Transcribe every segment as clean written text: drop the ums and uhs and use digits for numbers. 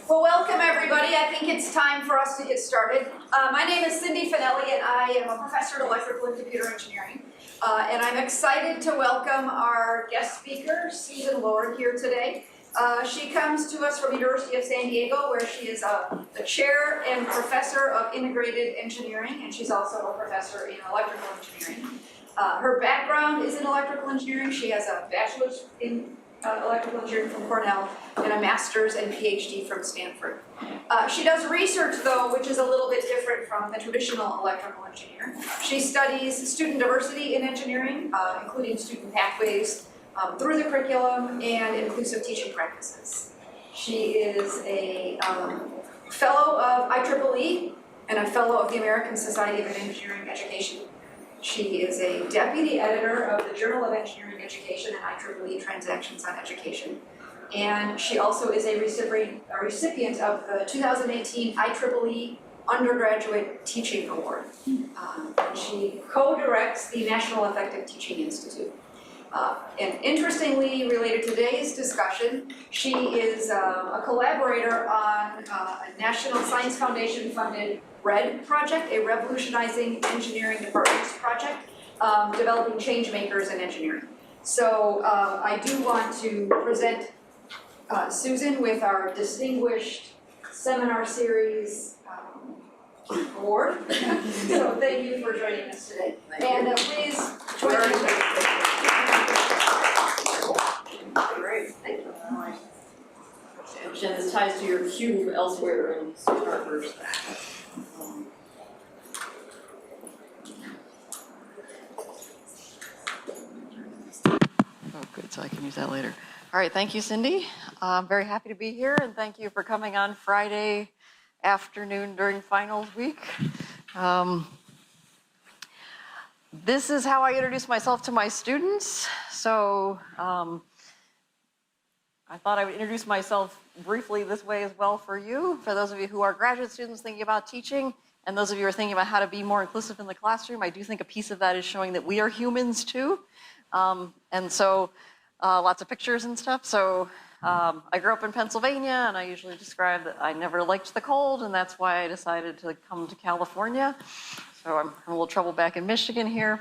Well, welcome everybody. I think it's time for us to get started. My name is Cindy Finelli and I am a professor in electrical and computer engineering. And I'm excited to welcome our guest speaker, Susan Lord, here today. She comes to us from the University of San Diego, where she is the chair and professor of integrated engineering, and she's also a professor in electrical engineering. Her background is in electrical engineering. She has a bachelor's in electrical engineering from Cornell and a master's and Ph.D. from Stanford. She does research, though, which is a little bit different from the traditional electrical engineer. She studies student diversity in engineering, including student pathways through the curriculum and inclusive teaching practices. She is a fellow of IEEE and a fellow of the American Society of Engineering Education. She is a deputy editor of the Journal of Engineering Education and IEEE Transactions on Education. And she also is a recipient of the 2018 IEEE Undergraduate Teaching Award. And she co-directs the National Effective Teaching Institute. And interestingly related to today's discussion, she is a collaborator on a National Science Foundation funded RED project, a Revolutionizing Engineering Departments project, developing change makers in engineering. So I do want to present Susan with our Distinguished Seminar Series award. So thank you for joining us today. And please join me. Great, thank you. Jen, this ties to your cue elsewhere in seminar first. Oh, good, so I can use that later. All right, thank you, Cindy. I'm very happy to be here, and thank you for coming on Friday afternoon during finals week. This is how I introduce myself to my students. So I thought I would introduce myself briefly this way as well for you. For those of you who are graduate students thinking about teaching, and those of you who are thinking about how to be more inclusive in the classroom, I do think a piece of that is showing that we are humans too. And so lots of pictures and stuff. So I grew up in Pennsylvania, and I usually describe that I never liked the cold, and that's why I decided to come to California. So I'm having a little trouble back in Michigan here.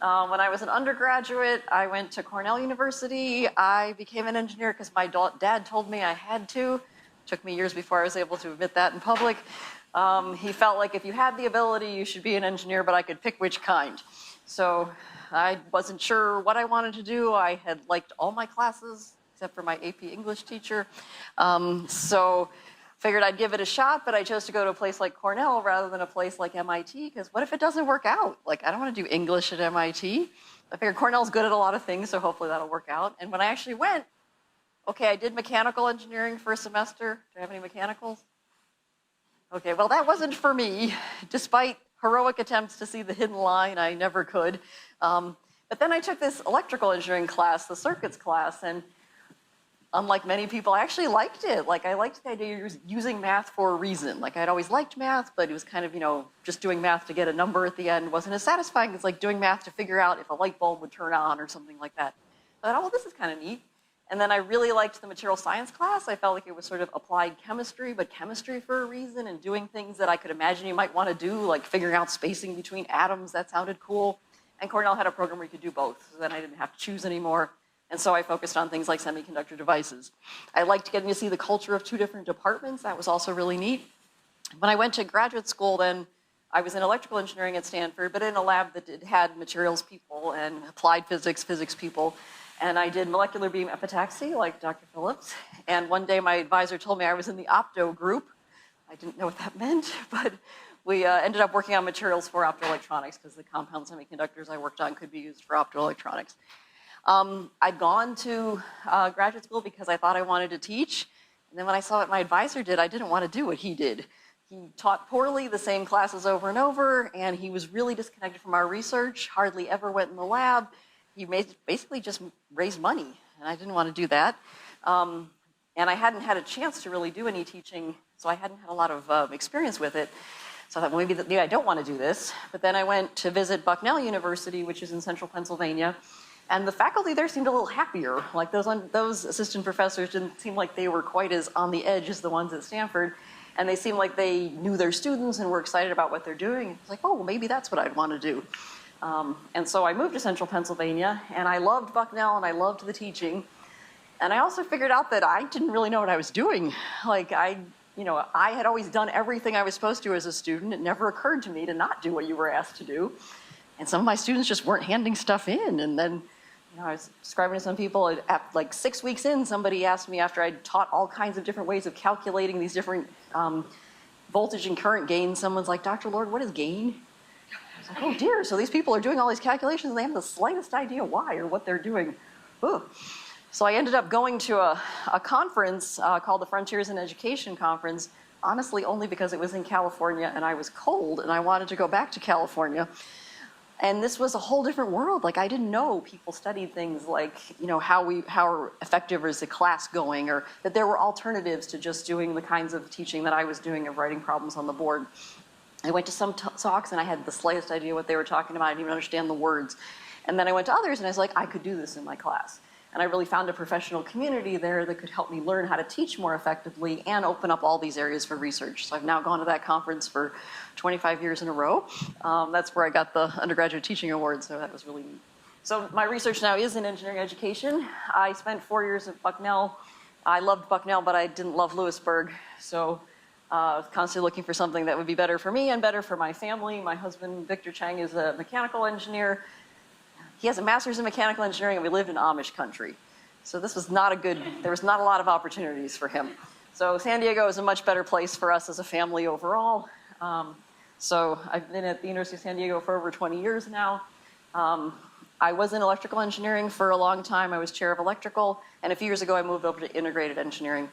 When I was an undergraduate, I went to Cornell University. I became an engineer because my dad told me I had to. It took me years before I was able to admit that in public. He felt like if you had the ability, you should be an engineer, but I could pick which kind. So I wasn't sure what I wanted to do. I had liked all my classes, except for my AP English teacher. So figured I'd give it a shot, but I chose to go to a place like Cornell rather than a place like MIT, because what if it doesn't work out? Like, I don't want to do English at MIT. I figured Cornell's good at a lot of things, so hopefully that'll work out. And when I actually went, okay, I did mechanical engineering for a semester. Do I have any mechanicals? Okay, well, that wasn't for me. Despite heroic attempts to see the hidden line, I never could. But then I took this electrical engineering class, the circuits class, and unlike many people, I actually liked it. Like, I liked the idea of using math for a reason. Like, I'd always liked math, but it was kind of, just doing math to get a number at the end wasn't as satisfying as like doing math to figure out if a light bulb would turn on or something like that. I thought, oh, well, this is kind of neat. And then I really liked the material science class. I felt like it was sort of applied chemistry, but chemistry for a reason, and doing things that I could imagine you might want to do, like figuring out spacing between atoms. That sounded cool. And Cornell had a program where you could do both, so then I didn't have to choose anymore. And so I focused on things like semiconductor devices. I liked getting to see the culture of two different departments. That was also really neat. When I went to graduate school, then I was in electrical engineering at Stanford, but in a lab that had materials people and applied physics people. And I did molecular beam epitaxy, like Dr. Phillips. And one day my advisor told me I was in the opto group. I didn't know what that meant, but we ended up working on materials for optoelectronics, because the compound semiconductors I worked on could be used for optoelectronics. I'd gone to graduate school because I thought I wanted to teach. And then when I saw what my advisor did, I didn't want to do what he did. He taught poorly, the same classes over and over, and he was really disconnected from our research, hardly ever went in the lab. He basically just raised money, and I didn't want to do that. And I hadn't had a chance to really do any teaching, so I hadn't had a lot of experience with it. So I thought, well, maybe I don't want to do this. But then I went to visit Bucknell University, which is in central Pennsylvania. And the faculty there seemed a little happier. Like those assistant professors didn't seem like they were quite as on the edge as the ones at Stanford. And they seemed like they knew their students and were excited about what they're doing. It's like, oh, well, maybe that's what I'd want to do. And so I moved to Central Pennsylvania, and I loved Bucknell, and I loved the teaching. And I also figured out that I didn't really know what I was doing. Like I had always done everything I was supposed to as a student. It never occurred to me to not do what you were asked to do. And some of my students just weren't handing stuff in. And then I was describing to some people, at like 6 weeks in, somebody asked me after I'd taught all kinds of different ways of calculating these different voltage and current gains, someone's like, Dr. Lord, what is gain? I was like, oh dear, so these people are doing all these calculations and they have the slightest idea why or what they're doing. Ugh. So I ended up going to a conference called the Frontiers in Education Conference, honestly only because it was in California and I was cold and I wanted to go back to California. And this was a whole different world. Like I didn't know people studied things like, how effective is the class going, or that there were alternatives to just doing the kinds of teaching that I was doing of writing problems on the board. I went to some talks and I had the slightest idea what they were talking about. I didn't even understand the words. And then I went to others and I was like, I could do this in my class. And I really found a professional community there that could help me learn how to teach more effectively and open up all these areas for research. So I've now gone to that conference for 25 years in a row. That's where I got the undergraduate teaching award, so that was really neat. So my research now is in engineering education. I spent 4 years at Bucknell. I loved Bucknell, but I didn't love Lewisburg. So I was constantly looking for something that would be better for me and better for my family. My husband, Victor Chang, is a mechanical engineer. He has a master's in mechanical engineering, and we lived in Amish country. So this was there was not a lot of opportunities for him. So San Diego is a much better place for us as a family overall. So I've been at the University of San Diego for over 20 years now. I was in electrical engineering for a long time. I was chair of electrical, and a few years ago I moved over to integrated engineering,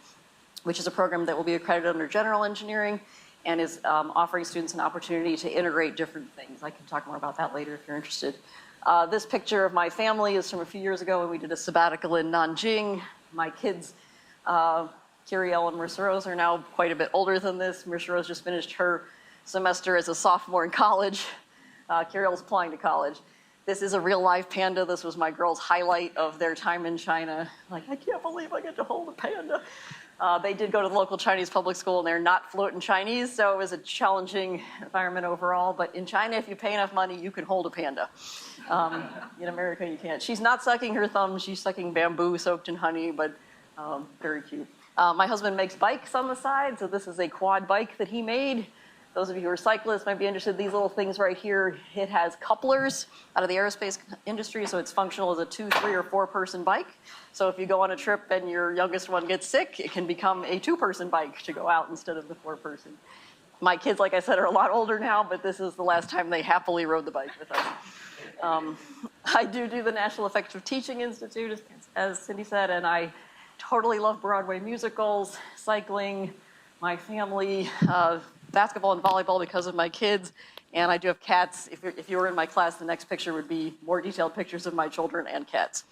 which is a program that will be accredited under general engineering and is offering students an opportunity to integrate different things. I can talk more about that later if you're interested. This picture of my family is from a few years ago when we did a sabbatical in Nanjing. My kids, Kiriel and Marissa Rose, are now quite a bit older than this. Marissa Rose just finished her semester as a sophomore in college. Kiriel's applying to college. This is a real live panda. This was my girls' highlight of their time in China. Like, I can't believe I get to hold a panda. They did go to the local Chinese public school, and they're not fluent in Chinese, so it was a challenging environment overall. But in China, if you pay enough money, you can hold a panda. In America, you can't. She's not sucking her thumb. She's sucking bamboo soaked in honey, but very cute. My husband makes bikes on the side, so this is a quad bike that he made. Those of you who are cyclists might be interested. These little things right here, it has couplers out of the aerospace industry, so it's functional as a 2, 3, or 4-person bike. So if you go on a trip and your youngest one gets sick, it can become a 2-person bike to go out instead of the 4-person. My kids, like I said, are a lot older now, but this is the last time they happily rode the bike with us. I do the National Effective Teaching Institute, as Cindy said, and I totally love Broadway musicals, cycling, my family, basketball and volleyball because of my kids, and I do have cats. If you were in my class, the next picture would be more detailed pictures of my children and cats.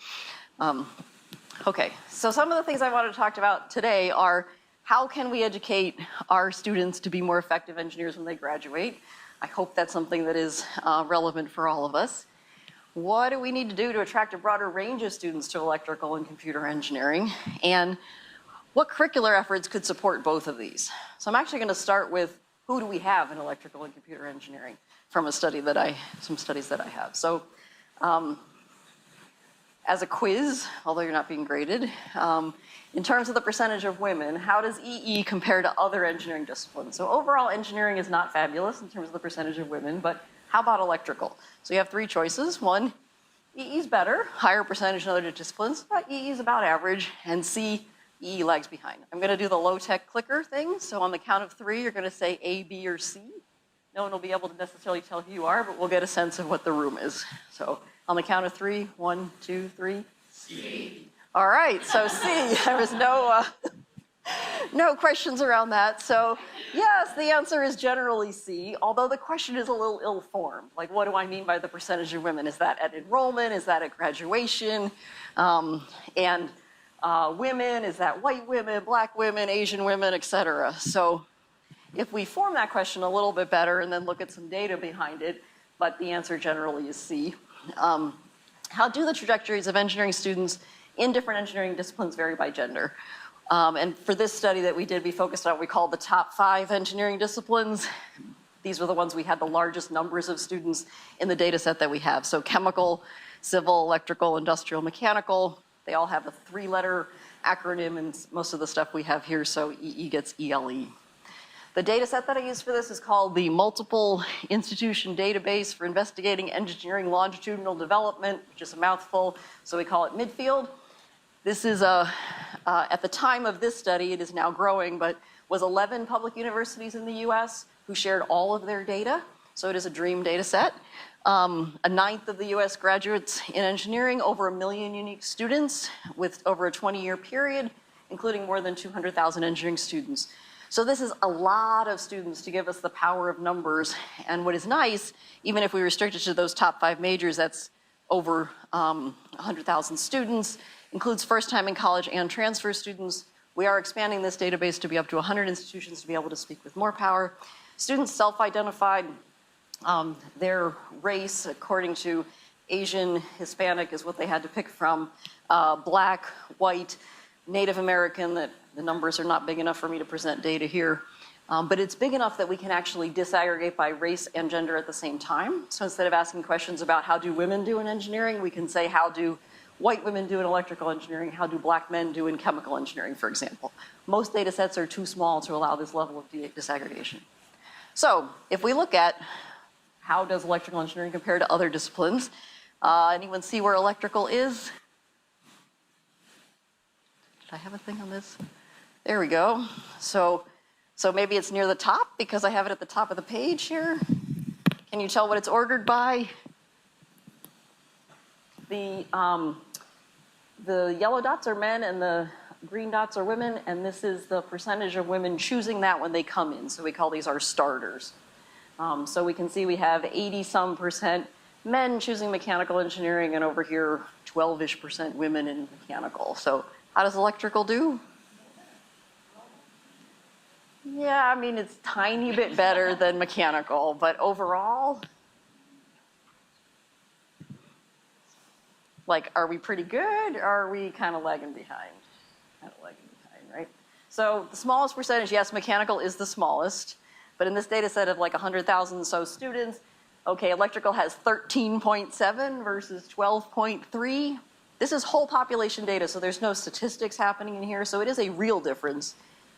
Okay, so some of the things I wanted to talk about today are how can we educate our students to be more effective engineers when they graduate? I hope that's something that is relevant for all of us. What do we need to do to attract a broader range of students to electrical and computer engineering? And what curricular efforts could support both of these? So I'm actually going to start with who do we have in electrical and computer engineering from some studies that I have. So as a quiz, although you're not being graded, in terms of the percentage of women, how does EE compare to other engineering disciplines? So overall, engineering is not fabulous in terms of the percentage of women, but how about electrical? So you have 3 choices. 1, EE is better, higher percentage in other disciplines, but EE is about average, and C, EE lags behind. I'm going to do the low-tech clicker thing. So on the count of 3, you're going to say A, B, or C. No one will be able to necessarily tell who you are, but we'll get a sense of what the room is. So on the count of 3, 1, 2, 3. C. All right, so C. There was no questions around that. So yes, the answer is generally C, although the question is a little ill-formed. Like, what do I mean by the percentage of women? Is that at enrollment? Is that at graduation? Women, is that white women, black women, Asian women, et cetera? So if we form that question a little bit better and then look at some data behind it, but the answer generally is C. how do the trajectories of engineering students in different engineering disciplines vary by gender? And for this study that we did, we focused on what we called the top 5 engineering disciplines. These were the ones we had the largest numbers of students in the data set that we have. So chemical, civil, electrical, industrial, mechanical, they all have a 3-letter acronym and most of the stuff we have here, so EE gets ELE. The data set that I used for this is called the Multiple Institution Database for Investigating Engineering Longitudinal Development, which is a mouthful, so we call it Midfield. This is, at the time of this study, it is now growing, but was 11 public universities in the US who shared all of their data, so it is a dream data set. A ninth of the US graduates in engineering, over 1 million unique students with over a 20-year period, including more than 200,000 engineering students. So this is a lot of students to give us the power of numbers. And what is nice, even if we restrict it to those top 5 majors, that's over 100,000 students, includes first-time in college and transfer students. We are expanding this database to be up to 100 institutions to be able to speak with more power. Students self-identified, their race, according to Asian, Hispanic is what they had to pick from, Black, white, Native American, that the numbers are not big enough for me to present data here. But it's big enough that we can actually disaggregate by race and gender at the same time. So instead of asking questions about how do women do in engineering, we can say how do white women do in electrical engineering, how do black men do in chemical engineering, for example. Most data sets are too small to allow this level of disaggregation. So if we look at how does electrical engineering compare to other disciplines, anyone see where electrical is? Did I have a thing on this? There we go. So maybe it's near the top because I have it at the top of the page here. Can you tell what it's ordered by? The yellow dots are men and the green dots are women, and this is the percentage of women choosing that when they come in. So we call these our starters. So we can see we have 80-some% men choosing mechanical engineering, and over here 12-ish% women in mechanical. So how does electrical do? Yeah, I mean, it's a tiny bit better than mechanical, but overall, like, are we pretty good, or are we kind of lagging behind? Kind of lagging behind, right? So the smallest percentage, yes, mechanical is the smallest, but in this data set of like 100,000 so students, okay, electrical has 13.7 versus 12.3. This is whole population data, so there's no statistics happening in here, so it is a real difference.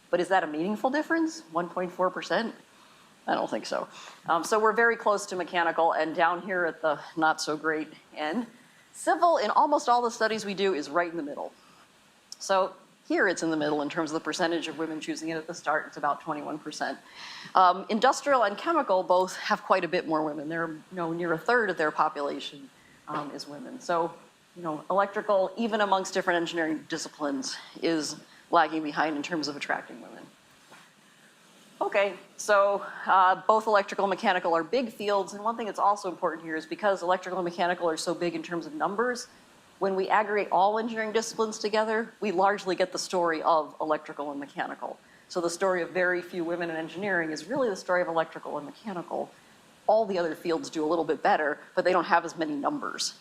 But is that a meaningful difference? 1.4%? I don't think so. So we're very close to mechanical, and down here at the not so great end. Civil, in almost all the studies we do, is right in the middle. So here it's in the middle in terms of the percentage of women choosing it at the start. It's about 21%. Industrial and chemical both have quite a bit more women. They're near a third of their population is women. So electrical, even amongst different engineering disciplines, is lagging behind in terms of attracting women. Okay, so both electrical and mechanical are big fields, and one thing that's also important here is because electrical and mechanical are so big in terms of numbers, when we aggregate all engineering disciplines together, we largely get the story of electrical and mechanical. So the story of very few women in engineering is really the story of electrical and mechanical. All the other fields do a little bit better, but they don't have as many numbers.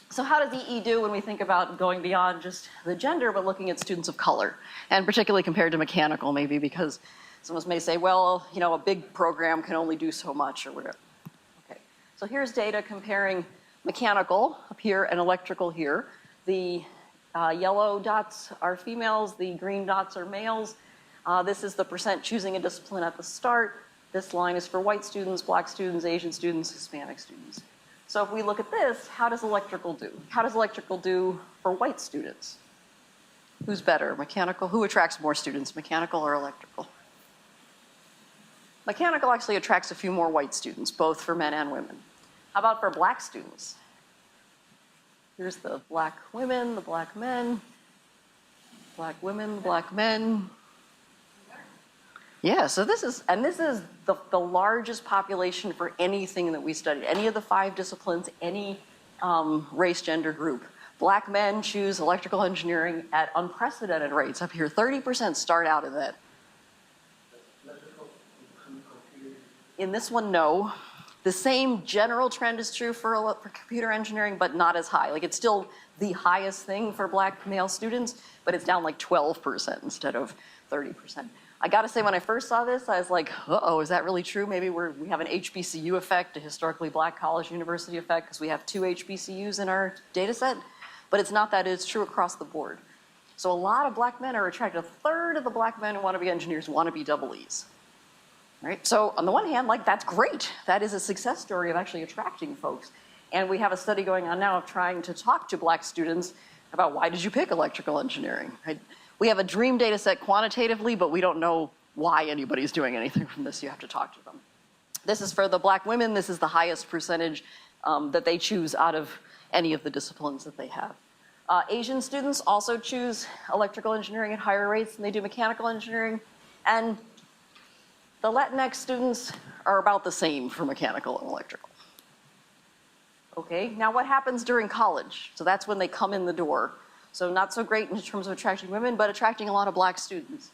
So how does EE do when we think about going beyond just the gender, but looking at students of color? And particularly compared to mechanical, maybe, because some of us may say, well, a big program can only do so much or whatever. Okay, so here's data comparing mechanical up here and electrical here. The yellow dots are females, the green dots are males. This is the percent choosing a discipline at the start. This line is for white students, black students, Asian students, Hispanic students. So if we look at this, how does electrical do? How does electrical do for white students? Who's better, mechanical? Who attracts more students, mechanical or electrical? Mechanical actually attracts a few more white students, both for men and women. How about for black students? Here's the black women, the black men, black women, black men. Yeah, so this is the largest population for anything that we studied, any of the 5 disciplines, any race, gender group. Black men choose electrical engineering at unprecedented rates. Up here, 30% start out in that. In this one, no. The same general trend is true for computer engineering, but not as high. Like it's still the highest thing for black male students, but it's down like 12% instead of 30%. I gotta say, when I first saw this, I was like, uh-oh, is that really true? Maybe we have an HBCU effect, a historically black college university effect, because we have 2 HBCUs in our data set, but it's not that, it's true across the board. So a lot of black men are attracted. A third of the black men who want to be engineers want to be double E's. Right? So on the one hand, like that's great. That is a success story of actually attracting folks. And we have a study going on now of trying to talk to black students about why did you pick electrical engineering, right? We have a dream data set quantitatively, but we don't know why anybody's doing anything from this. You have to talk to them. This is for the black women. This is the highest percentage that they choose out of any of the disciplines that they have. Asian students also choose electrical engineering at higher rates than they do mechanical engineering. And the Latinx students are about the same for mechanical and electrical. Okay, now what happens during college? So that's when they come in the door. So not so great in terms of attracting women, but attracting a lot of black students.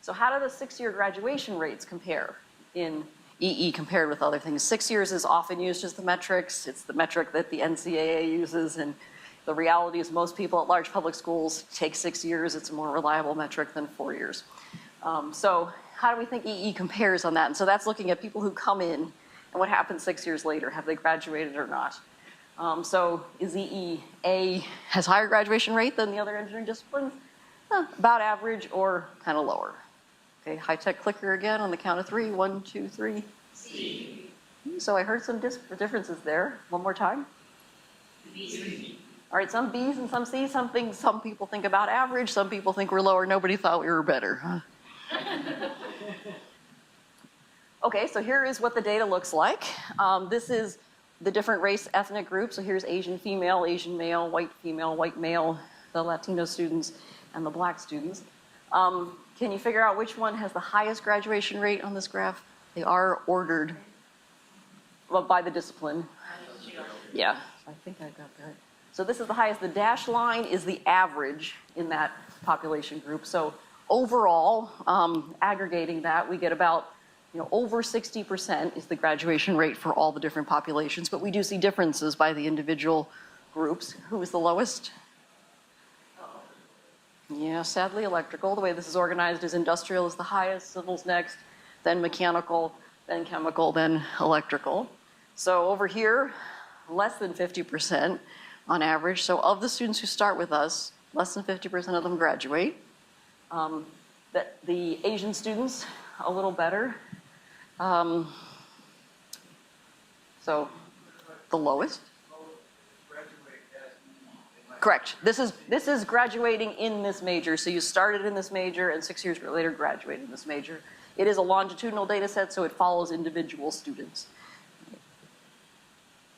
So how do the 6-year graduation rates compare in EE compared with other things? 6 years is often used as the metrics. It's the metric that the NCAA uses, and the reality is most people at large public schools take 6 years. It's a more reliable metric than 4 years. So how do we think EE compares on that? And so that's looking at people who come in and what happens 6 years later. Have they graduated or not? So is EE has higher graduation rate than the other engineering disciplines? About average or kind of lower. Okay, high-tech clicker again on the count of 3. 1, 2, 3. C. So I heard some differences there. One more time. B. All right, some B's and some C's. Some people think about average. Some people think we're lower. Nobody thought we were better. Huh? Okay, so here is what the data looks like. This is the different race ethnic groups. So here's Asian female, Asian male, white male, the Latino students, and the black students. Can you figure out which one has the highest graduation rate on this graph? They are ordered by the discipline. Yeah, I think I got that. So this is the highest. The dashed line is the average in that population group. So overall, aggregating that, we get about over 60% is the graduation rate for all the different populations, but we do see differences by the individual groups. Who is the lowest? Yeah, sadly electrical. The way this is organized is industrial is the highest, civil's next, then mechanical, then chemical, then electrical. So over here, less than 50% on average. So of the students who start with us, less than 50% of them graduate. The Asian students, a little better. So the lowest. Correct. This is graduating in this major. So you started in this major and 6 years later graduated in this major. It is a longitudinal data set, so it follows individual students.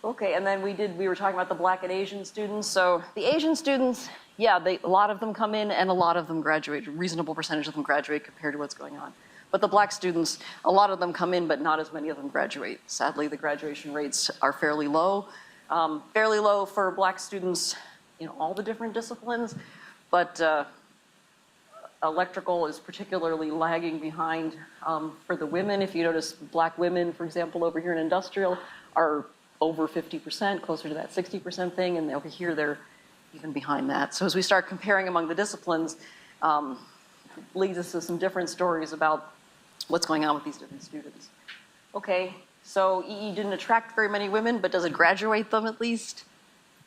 Okay, and then we were talking about the black and Asian students. So the Asian students, yeah, a lot of them come in and a lot of them graduate. A reasonable percentage of them graduate compared to what's going on. But the black students, a lot of them come in, but not as many of them graduate. Sadly, the graduation rates are fairly low. Fairly low for black students in all the different disciplines, but electrical is particularly lagging behind for the women. If you notice, black women, for example, over here in industrial are over 50%, closer to that 60% thing, and over here they're even behind that. So as we start comparing among the disciplines, leads us to some different stories about what's going on with these different students. Okay, so EE didn't attract very many women, but does it graduate them at least?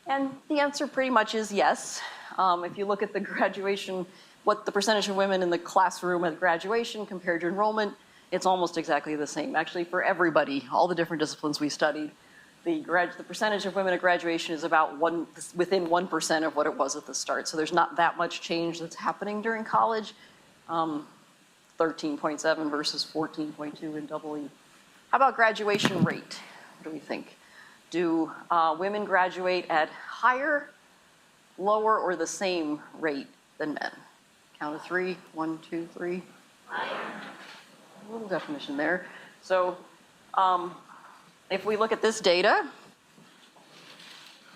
And the answer pretty much is yes. If you look at the graduation, what the percentage of women in the classroom at graduation compared to enrollment, it's almost exactly the same. Actually, for everybody, all the different disciplines we studied, the percentage of women at graduation is about within 1% of what it was at the start. So there's not that much change that's happening during college. 13.7 versus 14.2 in EE. How about graduation rate? What do we think? Do women graduate at higher, lower, or the same rate than men? Count of 3. 1, 2, 3. Higher. A little definition there. So if we look at this data,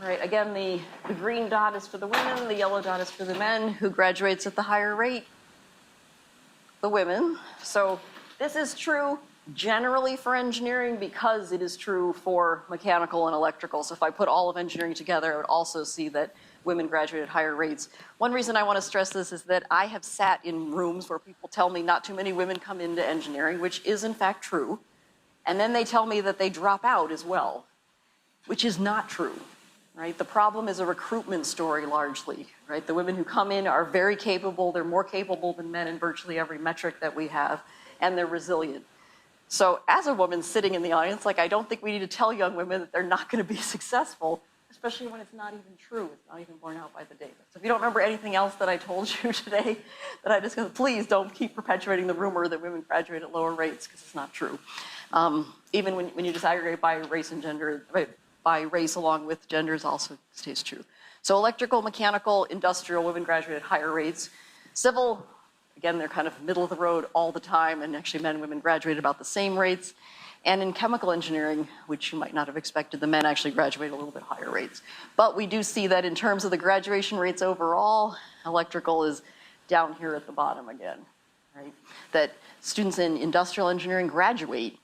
right, again, the green dot is for the women, the yellow dot is for the men. Who graduates at the higher rate? The women. So this is true generally for engineering because it is true for mechanical and electrical. So if I put all of engineering together, I would also see that women graduate at higher rates. One reason I want to stress this is that I have sat in rooms where people tell me not too many women come into engineering, which is in fact true. And then they tell me that they drop out as well, which is not true, right? The problem is a recruitment story largely, right? The women who come in are very capable. They're more capable than men in virtually every metric that we have, and they're resilient. So as a woman sitting in the audience, like, I don't think we need to tell young women that they're not going to be successful, especially when it's not even true. It's not even borne out by the data. So if you don't remember anything else that I told you today that I discussed, please don't keep perpetuating the rumor that women graduate at lower rates, because it's not true. Even when you disaggregate by race and gender, by race along with genders also stays true. So electrical, mechanical, industrial, women graduate at higher rates. Civil, again, they're kind of middle of the road all the time, and actually men and women graduate about the same rates. And in chemical engineering, which you might not have expected, the men actually graduate a little bit higher rates. But we do see that in terms of the graduation rates overall, electrical is down here at the bottom again, right? That students in industrial engineering graduate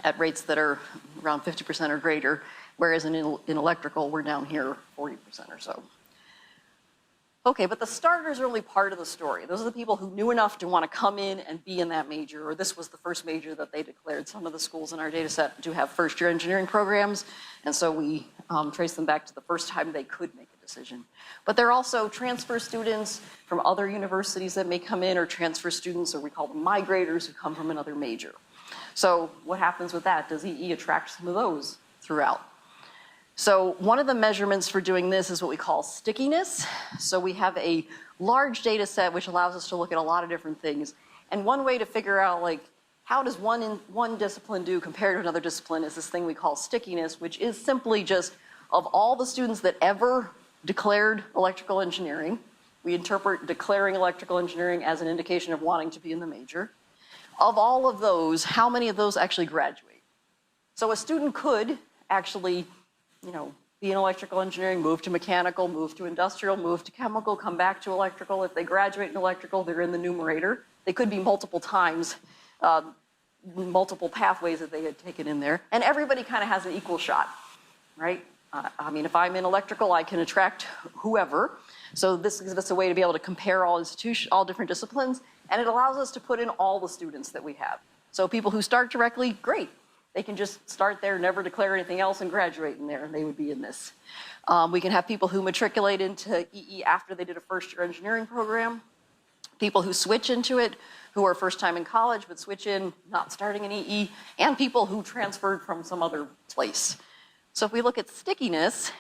at rates that are around 50% or greater, whereas in electrical, we're down here 40% or so. Okay, but the starters are only part of the story. Those are the people who knew enough to want to come in and be in that major, or this was the first major that they declared. Some of the schools in our data set do have first-year engineering programs, and so we trace them back to the first time they could make a decision. But there are also transfer students from other universities that may come in, or transfer students, or we call them migrators, who come from another major. So what happens with that? Does EE attract some of those throughout? So one of the measurements for doing this is what we call stickiness. So we have a large data set which allows us to look at a lot of different things. And one way to figure out, like, how does one discipline do compared to another discipline is this thing we call stickiness, which is simply just of all the students that ever declared electrical engineering, we interpret declaring electrical engineering as an indication of wanting to be in the major. Of all of those, how many of those actually graduate? So a student could actually, be in electrical engineering, move to mechanical, move to industrial, move to chemical, come back to electrical. If they graduate in electrical, they're in the numerator. They could be multiple times, multiple pathways that they had taken in there. And everybody kind of has an equal shot, right? If I'm in electrical, I can attract whoever. So this gives us a way to be able to compare all different disciplines, and it allows us to put in all the students that we have. So people who start directly, great. They can just start there, never declare anything else, and graduate in there, and they would be in this. We can have people who matriculate into EE after they did a first-year engineering program, people who switch into it, who are first time in college, but switch in not starting in EE, and people who transferred from some other place. So if we look at stickiness,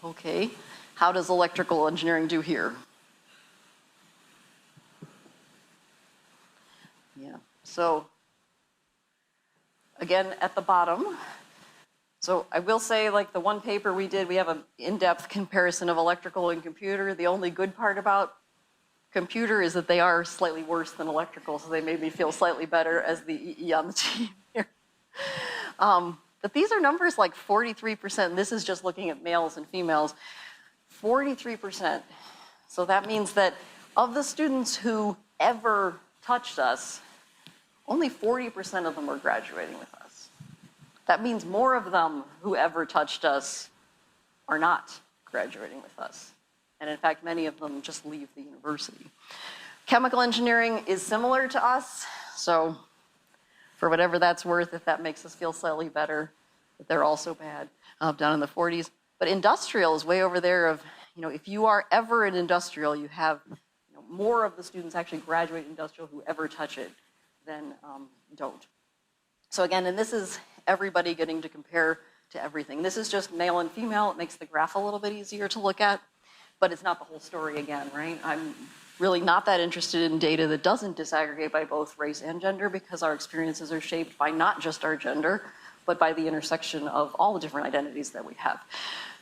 okay, how does electrical engineering do here? Yeah, so again, at the bottom. So I will say, like the one paper we did, we have an in-depth comparison of electrical and computer. The only good part about computer is that they are slightly worse than electrical, so they made me feel slightly better as the EE on the team here. But these are numbers like 43%, and this is just looking at males and females. 43%. So that means that of the students who ever touched us, only 40% of them were graduating with us. That means more of them who ever touched us are not graduating with us. And in fact, many of them just leave the university. Chemical engineering is similar to us, so for whatever that's worth, if that makes us feel slightly better, but they're also bad, down in the 40s. But industrial is way over there of, if you are ever in industrial, you have more of the students actually graduate industrial who ever touch it than don't. So again, and this is everybody getting to compare to everything. This is just male and female. It makes the graph a little bit easier to look at, but it's not the whole story again, right? I'm really not that interested in data that doesn't disaggregate by both race and gender, because our experiences are shaped by not just our gender, but by the intersection of all the different identities that we have.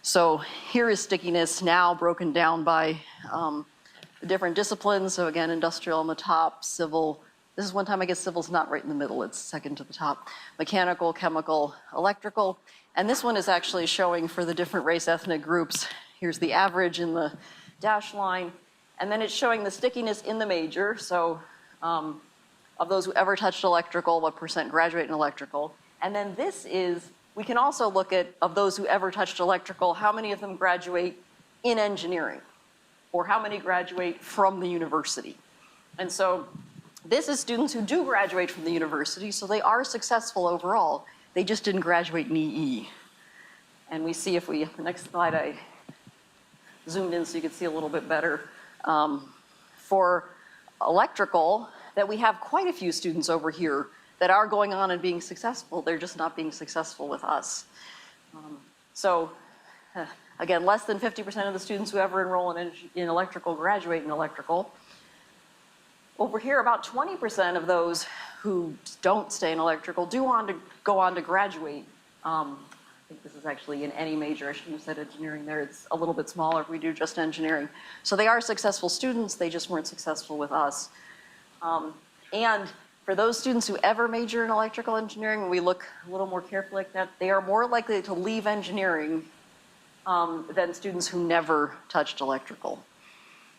So here is stickiness now broken down by the different disciplines. So again, industrial on the top, civil. This is one time I guess civil's not right in the middle, it's second to the top. Mechanical, chemical, electrical. And this one is actually showing for the different race ethnic groups. Here's the average in the dashed line. And then it's showing the stickiness in the major. So of of those who ever touched electrical, what percent graduate in electrical. And then this is, we can also look at, of those who ever touched electrical, how many of them graduate in engineering, or how many graduate from the university. And so this is students who do graduate from the university, so they are successful overall. They just didn't graduate in EE. And we see if we, the next slide I zoomed in so you could see a little bit better. For electrical, that we have quite a few students over here that are going on and being successful. They're just not being successful with us. Again, less than 50% of the students who ever enroll in electrical graduate in electrical. Over here, about 20% of those who don't stay in electrical do go on to graduate. I think this is actually in any major. I shouldn't have said engineering there. It's a little bit smaller if we do just engineering. So they are successful students. They just weren't successful with us. And for those students who ever major in electrical engineering, when we look a little more carefully at that, they are more likely to leave engineering than students who never touched electrical.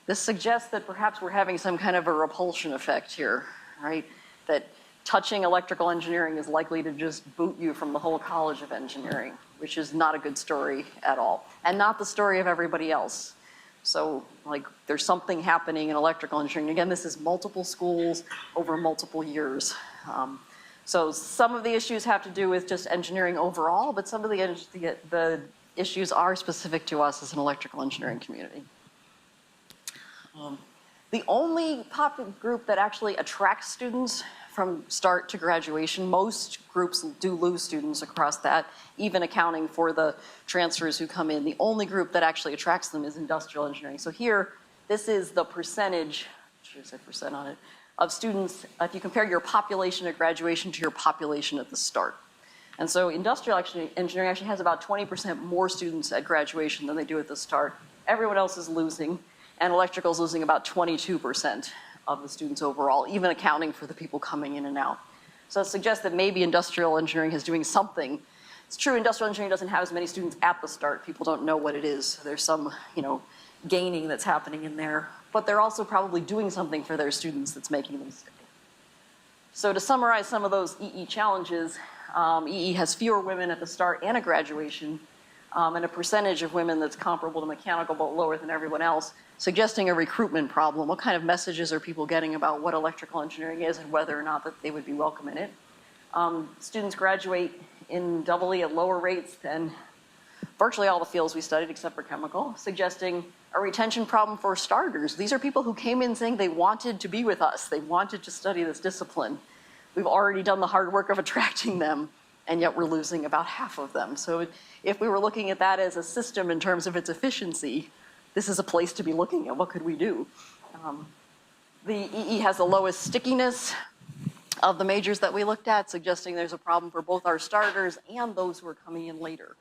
This suggests that perhaps we're having some kind of a repulsion effect here, right? That touching electrical engineering is likely to just boot you from the whole College of Engineering, which is not a good story at all, and not the story of everybody else. So, like, there's something happening in electrical engineering. Again, this is multiple schools over multiple years. So some of the issues have to do with just engineering overall, but some of the issues are specific to us as an electrical engineering community. The only group that actually attracts students from start to graduation, most groups do lose students across that, even accounting for the transfers who come in. The only group that actually attracts them is industrial engineering. So here, this is the percentage, should have said percent on it, of students, if you compare your population at graduation to your population at the start. And so industrial engineering actually has about 20% more students at graduation than they do at the start. Everyone else is losing, and electrical is losing about 22% of the students overall, even accounting for the people coming in and out. So it suggests that maybe industrial engineering is doing something. It's true, industrial engineering doesn't have as many students at the start. People don't know what it is. So there's some, gaining that's happening in there. But they're also probably doing something for their students that's making them stay. So to summarize some of those EE challenges, EE has fewer women at the start and at graduation, and a percentage of women that's comparable to mechanical but lower than everyone else, suggesting a recruitment problem. What kind of messages are people getting about what electrical engineering is and whether or not that they would be welcome in it? Students graduate in doubly at lower rates than virtually all the fields we studied except for chemical, suggesting a retention problem for starters. These are people who came in saying they wanted to be with us. They wanted to study this discipline. We've already done the hard work of attracting them, and yet we're losing about half of them. So if we were looking at that as a system in terms of its efficiency, this is a place to be looking at what could we do. The EE has the lowest stickiness of the majors that we looked at, suggesting there's a problem for both our starters and those who are coming in later,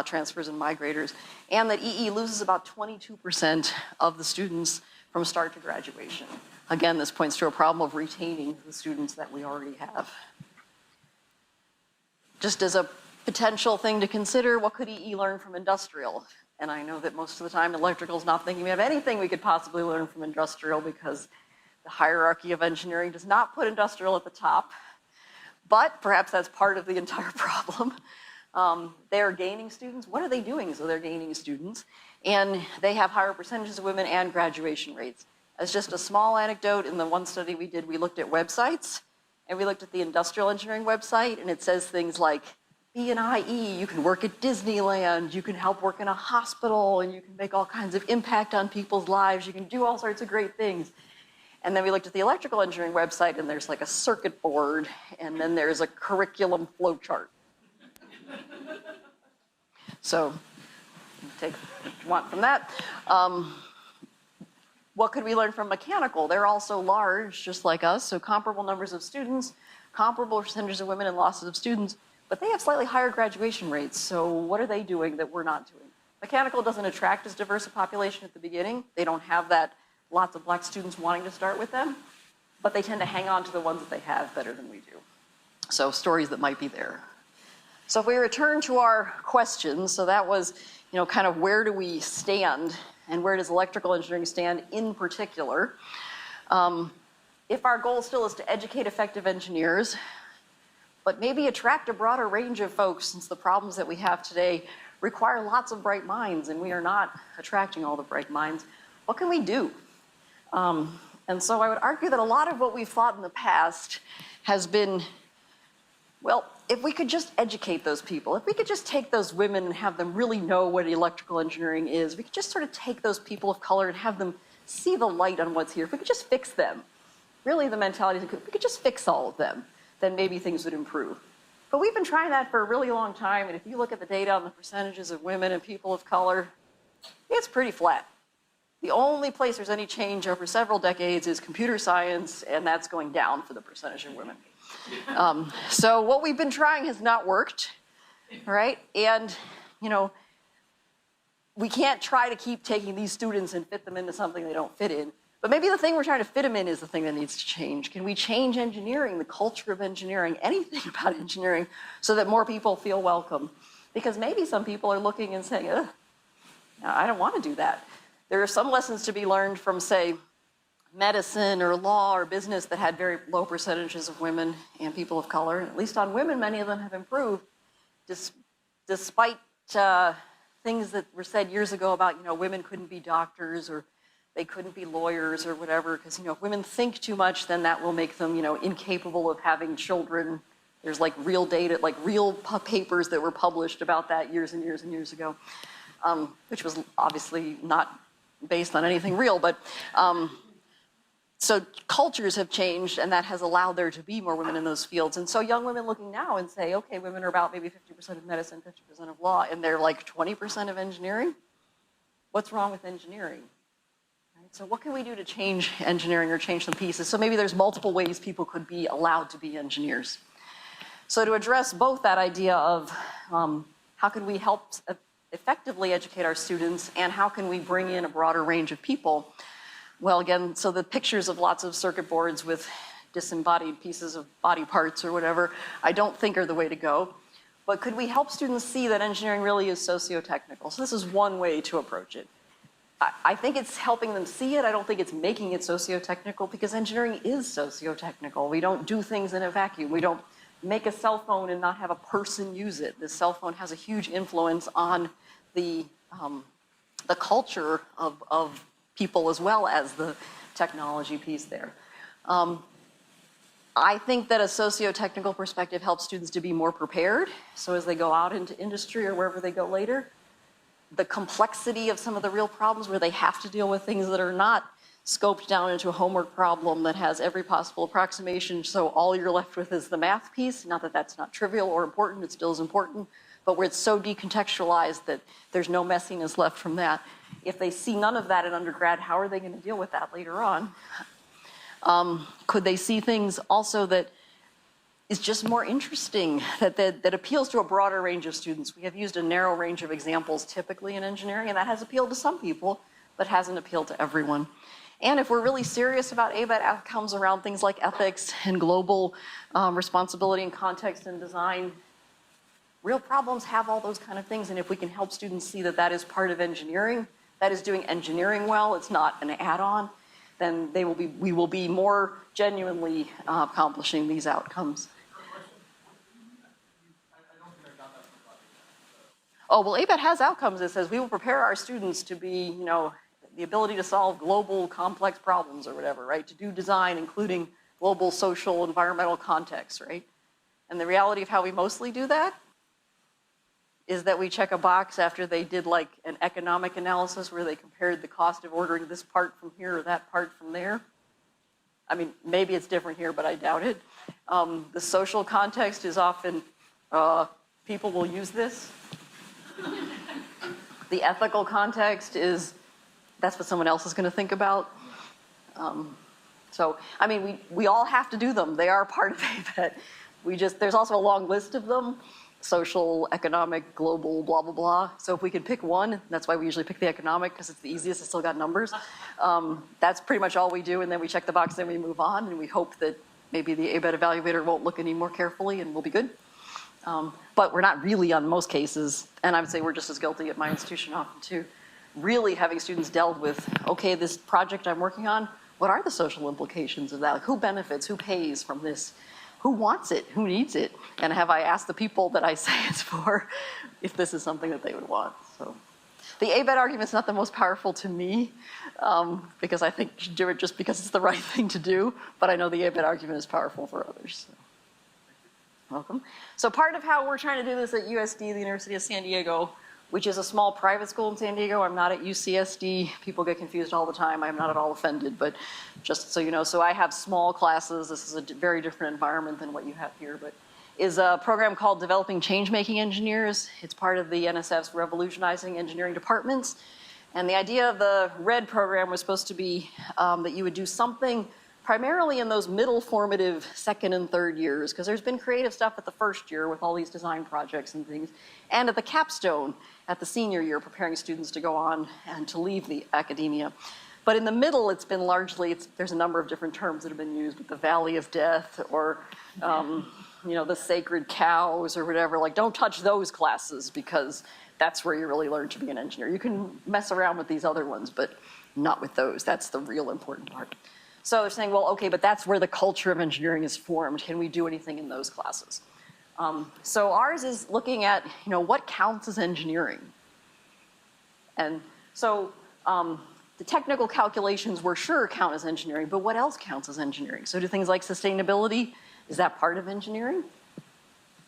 transfers and migrators, and that EE loses about 22% of the students from start to graduation. Again, this points to a problem of retaining the students that we already have. Just as a potential thing to consider, what could EE learn from industrial? And I know that most of the time electrical is not thinking we have anything we could possibly learn from industrial because the hierarchy of engineering does not put industrial at the top. But perhaps that's part of the entire problem. They're gaining students. What are they doing so they're gaining students? And they have higher percentages of women and graduation rates. As just a small anecdote, in the one study we did, we looked at websites. And we looked at the industrial engineering website, and it says things like, B&IE, you can work at Disneyland, you can help work in a hospital, and you can make all kinds of impact on people's lives, you can do all sorts of great things. And then we looked at the electrical engineering website, and there's like a circuit board, and then there's a curriculum flowchart. So take what you want from that. What could we learn from mechanical? They're also large, just like us, so comparable numbers of students, comparable percentages of women and losses of students, but they have slightly higher graduation rates, so what are they doing that we're not doing? Mechanical doesn't attract as diverse a population at the beginning. They don't have that lots of black students wanting to start with them, but they tend to hang on to the ones that they have better than we do. So stories that might be there. So if we return to our questions, so that was, kind of where do we stand and where does electrical engineering stand in particular? if our goal still is to educate effective engineers, but maybe attract a broader range of folks, since the problems that we have today require lots of bright minds, and we are not attracting all the bright minds, what can we do? And so I would argue that a lot of what we've thought in the past has been, well, if we could just educate those people, if we could just take those women and have them really know what electrical engineering is, we could just sort of take those people of color and have them see the light on what's here. If we could just fix them, really the mentality is, if we could just fix all of them, then maybe things would improve. But we've been trying that for a really long time, and if you look at the data on the percentages of women and people of color, it's pretty flat. The only place there's any change over several decades is computer science, and that's going down for the percentage of women. So what we've been trying has not worked, right? And, you know, we can't try to keep taking these students and fit them into something they don't fit in. But maybe the thing we're trying to fit them in is the thing that needs to change. Can we change engineering, the culture of engineering, anything about engineering, so that more people feel welcome? Because maybe some people are looking and saying, ugh, I don't want to do that. There are some lessons to be learned from, say, medicine or law or business that had very low percentages of women and people of color. At least on women, many of them have improved, despite things that were said years ago about, you know, women couldn't be doctors or they couldn't be lawyers or whatever, because, you know, if women think too much, then that will make them, you know, incapable of having children. There's like real data, like real papers that were published about that years and years and years ago, which was obviously not based on anything real, but so cultures have changed, and that has allowed there to be more women in those fields. And so young women looking now and say, okay, women are about maybe 50% of medicine, 50% of law, and they're like 20% of engineering. What's wrong with engineering? Right? So what can we do to change engineering or change some pieces? So maybe there's multiple ways people could be allowed to be engineers. So to address both that idea of how can we help effectively educate our students, and how can we bring in a broader range of people? Well, again, so the pictures of lots of circuit boards with disembodied pieces of body parts or whatever, I don't think are the way to go. But could we help students see that engineering really is socio-technical? So this is one way to approach it. I think it's helping them see it. I don't think it's making it socio-technical, because engineering is socio-technical. We don't do things in a vacuum. We don't make a cell phone and not have a person use it. This cell phone has a huge influence on the culture of people as well as the technology piece there. I think that a socio-technical perspective helps students to be more prepared. So as they go out into industry or wherever they go later, the complexity of some of the real problems where they have to deal with things that are not scoped down into a homework problem that has every possible approximation, so all you're left with is the math piece. Not that that's not trivial or important, it still is important, but where it's so decontextualized that there's no messiness left from that. If they see none of that in undergrad, how are they going to deal with that later on? Could they see things also that is just more interesting, that appeals to a broader range of students? We have used a narrow range of examples typically in engineering, and that has appealed to some people, but hasn't appealed to everyone. And if we're really serious about ABET outcomes around things like ethics and global responsibility and context and design, real problems have all those kind of things. And if we can help students see that that is part of engineering, that is doing engineering well, it's not an add-on, then we will be more genuinely accomplishing these outcomes. Oh, well, ABET has outcomes. It says we will prepare our students to be, you know, the ability to solve global complex problems or whatever, right? To do design, including global, social, environmental contexts, right? And the reality of how we mostly do that is that we check a box after they did like an economic analysis where they compared the cost of ordering this part from here or that part from there. I mean, maybe it's different here, but I doubt it. The social context is often, people will use this. The ethical context is, that's what someone else is going to think about. So, I mean, we all have to do them. They are part of ABET. There's also a long list of them. Social, economic, global, blah, blah, blah. So if we could pick one, that's why we usually pick the economic, because it's the easiest, it's still got numbers. That's pretty much all we do, and then we check the box, then we move on, and we hope that maybe the ABET evaluator won't look any more carefully and we'll be good. But we're not really on most cases, and I would say we're just as guilty at my institution often too, really having students delve with, okay, this project I'm working on, what are the social implications of that? Like, who benefits, who pays from this? Who wants it, who needs it? And have I asked the people that I say it's for if this is something that they would want? So the ABET argument's not the most powerful to me, because I think you should do it just because it's the right thing to do, but I know the ABET argument is powerful for others. So. Welcome. So part of how we're trying to do this at USD, the University of San Diego, which is a small private school in San Diego. I'm not at UCSD. People get confused all the time. I'm not at all offended, but just so you know. So I have small classes. This is a very different environment than what you have here, but is a program called Developing Change-Making Engineers. It's part of the NSF's Revolutionizing Engineering Departments. And the idea of the RED program was supposed to be that you would do something primarily in those middle formative second and third years, because there's been creative stuff at the first year with all these design projects and things, and at the capstone at the senior year, preparing students to go on and to leave the academia. But in the middle, it's been largely, there's a number of different terms that have been used, but the Valley of Death, or the sacred cows or whatever. Like, don't touch those classes because that's where you really learn to be an engineer. You can mess around with these other ones, but not with those. That's the real important part. So they're saying, well, okay, but that's where the culture of engineering is formed. Can we do anything in those classes? So ours is looking at, what counts as engineering? And so the technical calculations were sure count as engineering, but what else counts as engineering? So do things like sustainability, is that part of engineering?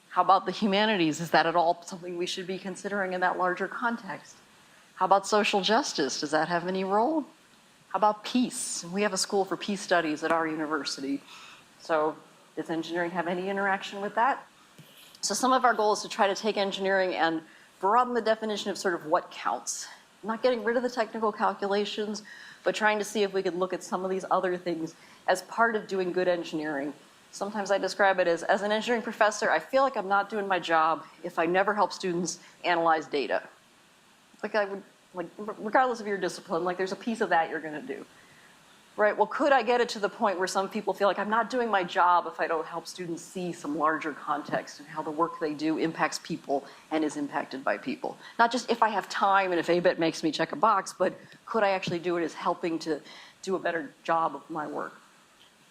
How about the humanities? Is that at all something we should be considering in that larger context? How about social justice? Does that have any role? How about peace? We have a school for peace studies at our university. So does engineering have any interaction with that? So some of our goal is to try to take engineering and broaden the definition of sort of what counts. Not getting rid of the technical calculations, but trying to see if we could look at some of these other things as part of doing good engineering. Sometimes I describe it as an engineering professor, I feel like I'm not doing my job if I never help students analyze data. Regardless of your discipline, there's a piece of that you're gonna do. Right, well, could I get it to the point where some people feel like I'm not doing my job if I don't help students see some larger context and how the work they do impacts people and is impacted by people? Not just if I have time and if ABET makes me check a box, but could I actually do it as helping to do a better job of my work?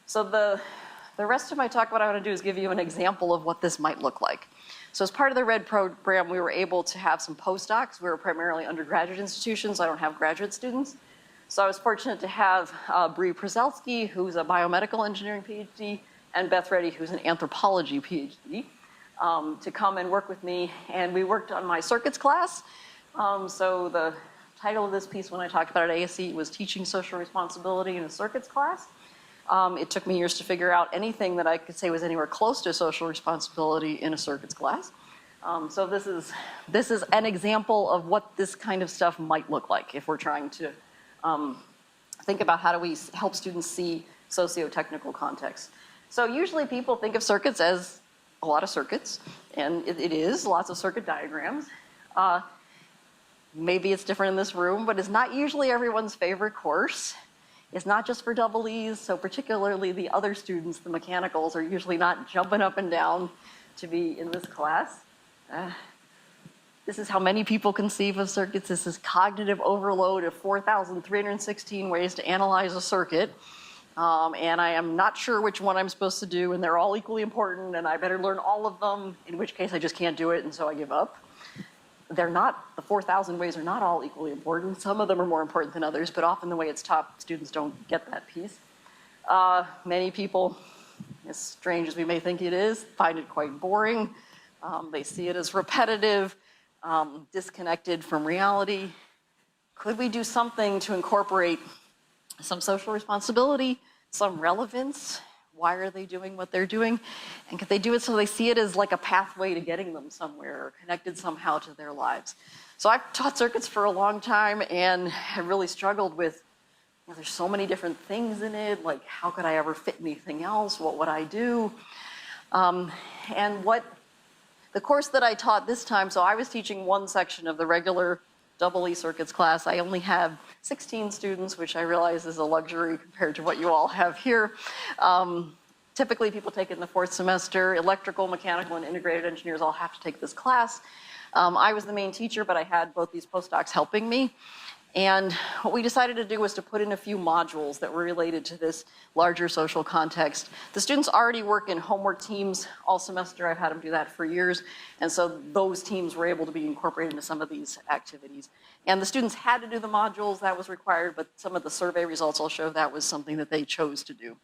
So the rest of my talk, what I want to do is give you an example of what this might look like. So as part of the RED program, we were able to have some postdocs. We were primarily undergraduate institutions. I don't have graduate students. So I was fortunate to have Bree Przelsky, who's a biomedical engineering PhD, and Beth Reddy, who's an anthropology PhD, to come and work with me. And we worked on my circuits class. So the title of this piece when I talked about it at ASE was Teaching Social Responsibility in a Circuits Class. It took me years to figure out anything that I could say was anywhere close to social responsibility in a circuits class. So this is an example of what this kind of stuff might look like if we're trying to think about how do we help students see socio-technical context. So usually people think of circuits as a lot of circuits, and it is lots of circuit diagrams. Maybe it's different in this room, but it's not usually everyone's favorite course. It's not just for double E's, so particularly the other students, the mechanicals, are usually not jumping up and down to be in this class. This is how many people conceive of circuits. This is cognitive overload of 4,316 ways to analyze a circuit. And I am not sure which one I'm supposed to do, and they're all equally important, and I better learn all of them, in which case I just can't do it, and so I give up. They're not, the 4,000 ways are not all equally important. Some of them are more important than others, but often the way it's taught, students don't get that piece. Many people, as strange as we may think it is, find it quite boring. They see it as repetitive, disconnected from reality. Could we do something to incorporate some social responsibility, some relevance? Why are they doing what they're doing? And could they do it so they see it as like a pathway to getting them somewhere or connected somehow to their lives? So I've taught circuits for a long time and have really struggled with, there's so many different things in it, like how could I ever fit anything else? What would I do? And what the course that I taught this time, so I was teaching one section of the regular double E circuits class. I only have 16 students, which I realize is a luxury compared to what you all have here. Typically people take it in the fourth semester. Electrical, mechanical, and integrated engineers all have to take this class. I was the main teacher, but I had both these postdocs helping me. And what we decided to do was to put in a few modules that were related to this larger social context. The students already work in homework teams all semester. I've had them do that for years. And so those teams were able to be incorporated into some of these activities. And the students had to do the modules, that was required, but some of the survey results I'll show that was something that they chose to do.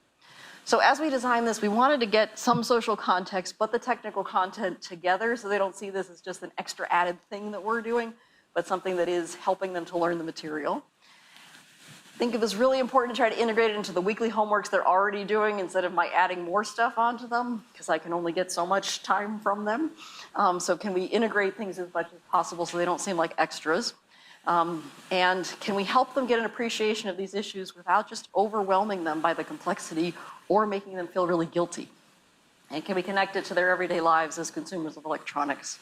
So as we designed this, we wanted to get some social context, but the technical content together so they don't see this as just an extra added thing that we're doing, but something that is helping them to learn the material. I think it was really important to try to integrate it into the weekly homeworks they're already doing instead of my adding more stuff onto them, because I can only get so much time from them. So can we integrate things as much as possible so they don't seem like extras? And can we help them get an appreciation of these issues without just overwhelming them by the complexity or making them feel really guilty? And can we connect it to their everyday lives as consumers of electronics?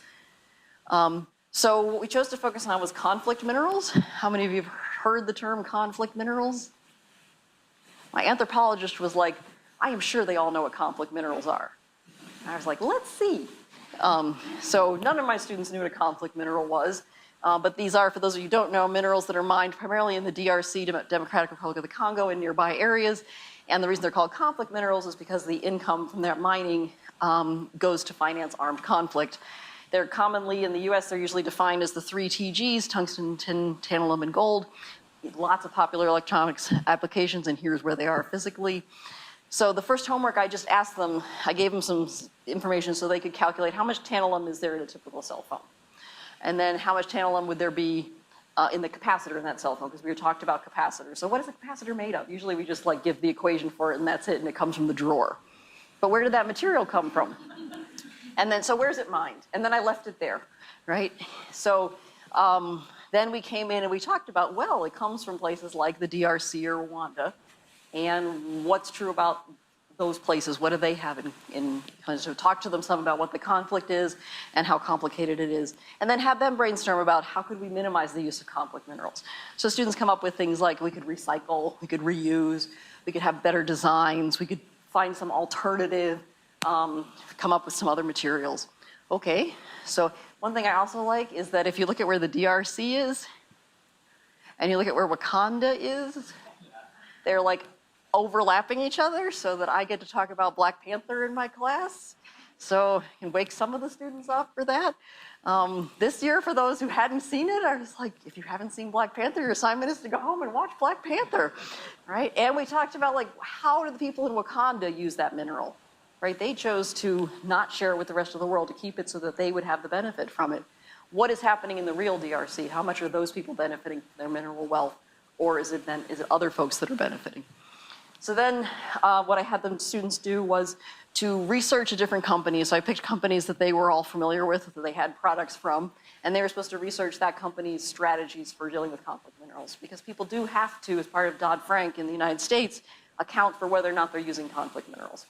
So what we chose to focus on was conflict minerals. How many of you have heard the term conflict minerals? My anthropologist was like, I am sure they all know what conflict minerals are. And I was like, let's see. So none of my students knew what a conflict mineral was. But these are, for those of you who don't know, minerals that are mined primarily in the DRC, Democratic Republic of the Congo, and nearby areas. And the reason they're called conflict minerals is because the income from that mining goes to finance armed conflict. They're commonly, in the US, they're usually defined as the 3 TGs, tungsten, tin, tantalum, and gold. Lots of popular electronics applications, and here's where they are physically. So the first homework, I just asked them, I gave them some information so they could calculate how much tantalum is there in a typical cell phone. And then how much tantalum would there be in the capacitor in that cell phone, because we talked about capacitors. So what is a capacitor made of? Usually we just like give the equation for it and that's it, and it comes from the drawer. But where did that material come from? And then, so where's it mined? And then I left it there, right? So then we came in and we talked about, well, it comes from places like the DRC or Rwanda. And what's true about those places? What do they have in so talk to them some about what the conflict is and how complicated it is. And then have them brainstorm about how could we minimize the use of conflict minerals. So students come up with things like we could recycle, we could reuse, we could have better designs, we could find some alternative, come up with some other materials. Okay, so one thing I also like is that if you look at where the DRC is, and you look at where Wakanda is, they're like overlapping each other so that I get to talk about Black Panther in my class. So I can wake some of the students up for that. This year, for those who hadn't seen it, I was like, if you haven't seen Black Panther, your assignment is to go home and watch Black Panther, right? And we talked about like, how do the people in Wakanda use that mineral, right? They chose to not share it with the rest of the world, to keep it so that they would have the benefit from it. What is happening in the real DRC? How much are those people benefiting from their mineral wealth? Or is it other folks that are benefiting? So then what I had the students do was to research a different companies. So I picked companies that they were all familiar with, that they had products from, and they were supposed to research that company's strategies for dealing with conflict minerals, because people do have to, as part of Dodd-Frank in the United States, account for whether or not they're using conflict minerals.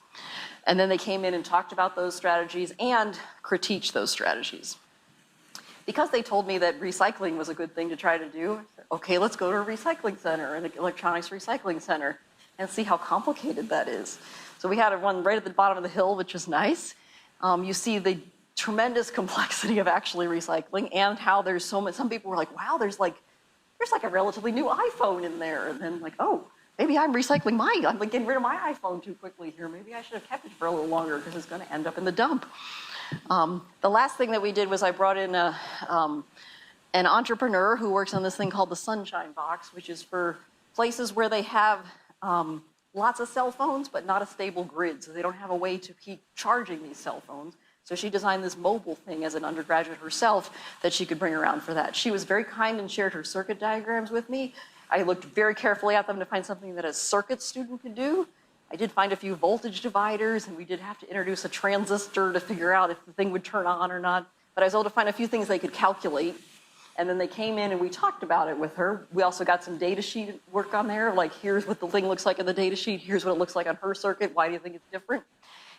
And then they came in and talked about those strategies and critiqued those strategies. Because they told me that recycling was a good thing to try to do, I said, okay, let's go to a recycling center, an electronics recycling center, and see how complicated that is. So we had one right at the bottom of the hill, which was nice. You see the tremendous complexity of actually recycling and how there's so much. Some people were like, wow, there's like a relatively new iPhone in there. And then like, oh, maybe I'm recycling mine. I'm like getting rid of my iPhone too quickly here. Maybe I should have kept it for a little longer because it's going to end up in the dump. The last thing that we did was I brought in an entrepreneur who works on this thing called the Sunshine Box, which is for places where they have lots of cell phones, but not a stable grid. So they don't have a way to keep charging these cell phones. So she designed this mobile thing as an undergraduate herself that she could bring around for that. She was very kind and shared her circuit diagrams with me. I looked very carefully at them to find something that a circuit student could do. I did find a few voltage dividers, and we did have to introduce a transistor to figure out if the thing would turn on or not. But I was able to find a few things they could calculate. And then they came in and we talked about it with her. We also got some data sheet work on there, like here's what the thing looks like in the data sheet, here's what it looks like on her circuit, why do you think it's different?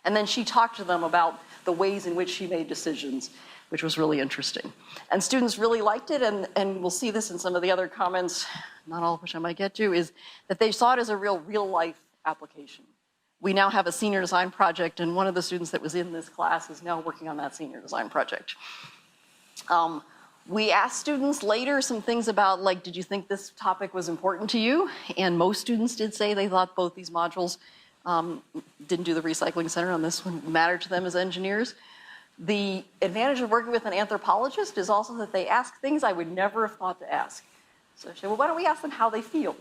And then she talked to them about the ways in which she made decisions, which was really interesting. And students really liked it, and we'll see this in some of the other comments, not all of which I might get to, is that they saw it as a real life application. We now have a senior design project, and one of the students that was in this class is now working on that senior design project. We asked students later some things about, like, did you think this topic was important to you? And most students did say they thought both these modules didn't do the recycling center on this one mattered to them as engineers. The advantage of working with an anthropologist is also that they ask things I would never have thought to ask. So I said, well, why don't we ask them how they feel?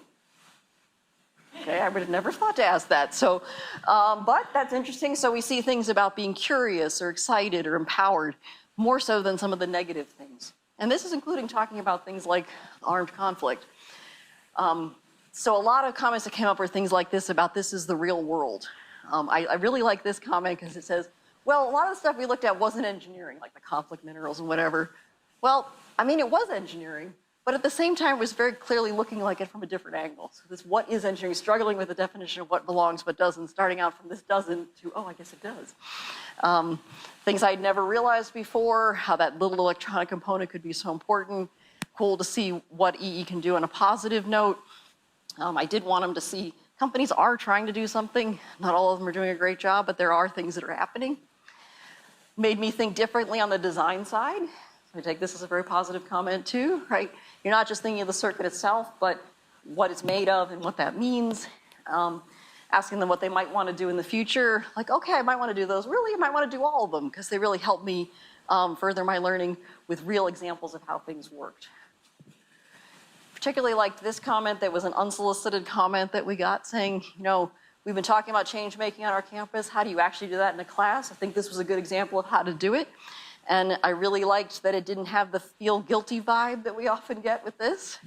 Okay, I would have never thought to ask that. So, but that's interesting. So we see things about being curious or excited or empowered, more so than some of the negative things. And this is including talking about things like armed conflict. So a lot of comments that came up were things like this about this is the real world. I really like this comment because it says, well, a lot of the stuff we looked at wasn't engineering, like the conflict minerals and whatever. Well, I mean, it was engineering, but at the same time, it was very clearly looking like it from a different angle. So this what is engineering, struggling with the definition of what belongs, what doesn't, starting out from this doesn't to, oh, I guess it does. Things I'd never realized before, how that little electronic component could be so important. Cool to see what EE can do on a positive note. I did want them to see companies are trying to do something. Not all of them are doing a great job, but there are things that are happening. Made me think differently on the design side. I take this as a very positive comment too, right? You're not just thinking of the circuit itself, but what it's made of and what that means. Asking them what they might want to do in the future. Like, okay, I might want to do those. Really, I might want to do all of them because they really help me further my learning with real examples of how things worked. Particularly liked this comment that was an unsolicited comment that we got saying, you know, we've been talking about change making on our campus. How do you actually do that in a class? I think this was a good example of how to do it. And I really liked that it didn't have the feel guilty vibe that we often get with this.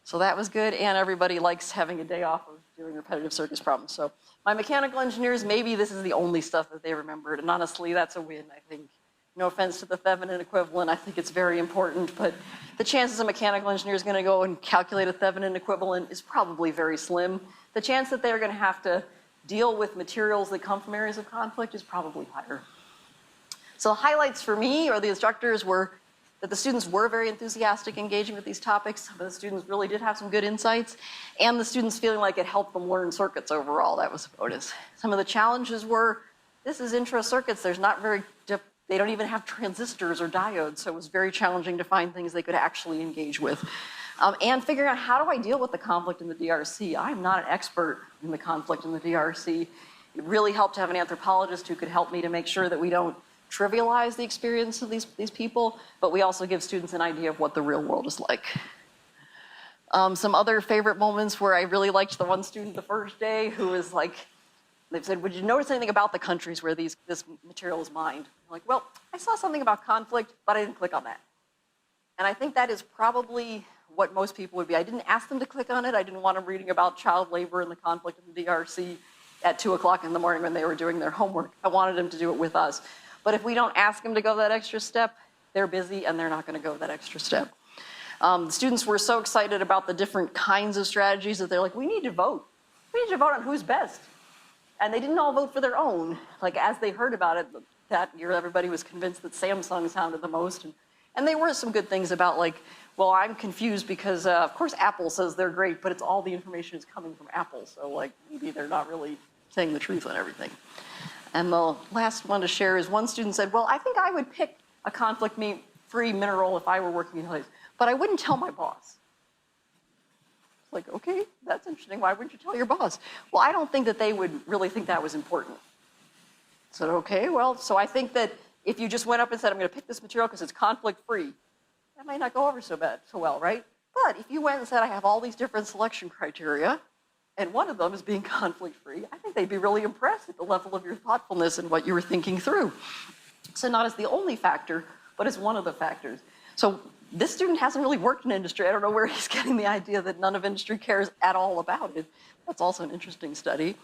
So that was good. And everybody likes having a day off of doing repetitive circuits problems. So my mechanical engineers, maybe this is the only stuff that they remembered. And honestly, that's a win, I think. No offense to the Thevenin equivalent, I think it's very important, but the chances a mechanical engineer is going to go and calculate a Thevenin equivalent is probably very slim. The chance that they're going to have to deal with materials that come from areas of conflict is probably higher. So highlights for me or the instructors were that the students were very enthusiastic engaging with these topics. Some of the students really did have some good insights, and the students feeling like it helped them learn circuits overall. That was a bonus. Some of the challenges were, this is intro circuits. There's not very they don't even have transistors or diodes, so it was very challenging to find things they could actually engage with. And figuring out how do I deal with the conflict in the DRC. I'm not an expert in the conflict in the DRC. It really helped to have an anthropologist who could help me to make sure that we don't trivialize the experience of these people, but we also give students an idea of what the real world is like. Some other favorite moments where I really liked the one student the first day who was like, they said, would you notice anything about the countries where this material is mined? I'm like, well, I saw something about conflict, but I didn't click on that. And I think that is probably what most people would be. I didn't ask them to click on it. I didn't want them reading about child labor and the conflict in the DRC at 2 o'clock in the morning when they were doing their homework. I wanted them to do it with us. But if we don't ask them to go that extra step, they're busy and they're not going to go that extra step. The students were so excited about the different kinds of strategies that they're like, we need to vote. We need to vote on who's best. And they didn't all vote for their own. Like, as they heard about it that year, everybody was convinced that Samsung sounded the most. And there were some good things about, like, well, I'm confused because, of course, Apple says they're great, but it's all the information is coming from Apple. So, like, maybe they're not really saying the truth on everything. And the last one to share is one student said, well, I think I would pick a conflict-free mineral if I were working in a place, but I wouldn't tell my boss. Like, okay, that's interesting. Why wouldn't you tell your boss? Well, I don't think that they would really think that was important. I said, okay, well, so I think that if you just went up and said, I'm going to pick this material because it's conflict-free, that might not go over so well, right? But if you went and said, I have all these different selection criteria, and one of them is being conflict-free, I think they'd be really impressed at the level of your thoughtfulness and what you were thinking through. So not as the only factor, but as one of the factors. So this student hasn't really worked in industry. I don't know where he's getting the idea that none of industry cares at all about it. That's also an interesting study.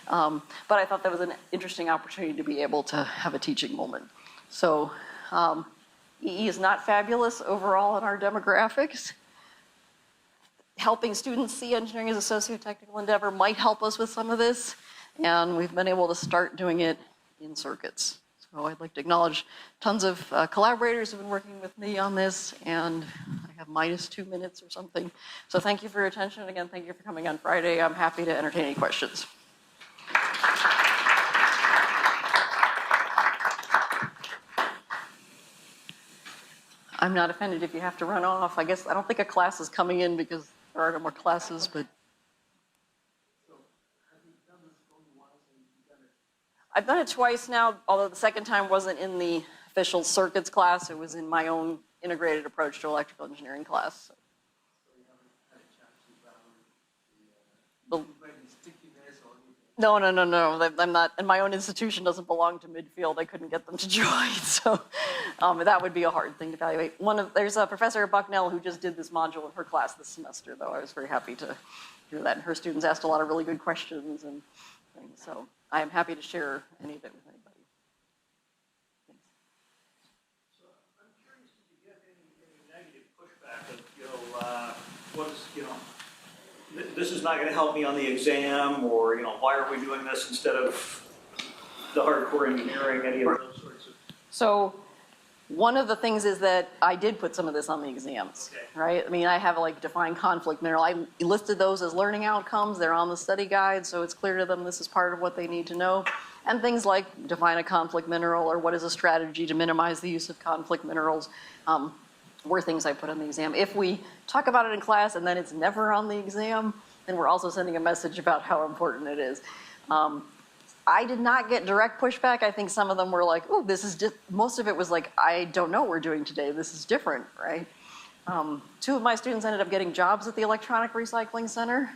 But I thought that was an interesting opportunity to be able to have a teaching moment. So EE is not fabulous overall in our demographics. Helping students see engineering as a socio-technical endeavor might help us with some of this. And we've been able to start doing it in circuits. So I'd like to acknowledge tons of collaborators who have been working with me on this, and I have -2 minutes or something. So thank you for your attention. Again, thank you for coming on Friday. I'm happy to entertain any questions. I'm not offended if you have to run off. I guess I don't think a class is coming in because there are no more classes, but. I've done it twice now, although the second time wasn't in the official circuits class. It was in my own integrated approach to electrical engineering class. So you haven't had a chance to run stickiness or anything? No. I'm not, and my own institution doesn't belong to Midfield. I couldn't get them to join, so that would be a hard thing to evaluate. There's a professor at Bucknell who just did this module in her class this semester, though. I was very happy to hear that, and her students asked a lot of really good questions and things, so I am happy to share any of it with anybody. Thanks. So I'm curious, did you get any negative pushback of, what is, this is not going to help me on the exam, or, why are we doing this instead of the hardcore engineering, any of those sorts of. So one of the things is that I did put some of this on the exams, Okay. right? I mean, I have like defined conflict mineral. I listed those as learning outcomes. They're on the study guide, so it's clear to them this is part of what they need to know. And things like define a conflict mineral or what is a strategy to minimize the use of conflict minerals were things I put on the exam. If we talk about it in class and then it's never on the exam, then we're also sending a message about how important it is. I did not get direct pushback. I think some of them were like, oh, this is just, most of it was like, I don't know what we're doing today. This is different, right? Two of my students ended up getting jobs at the Electronic Recycling Center.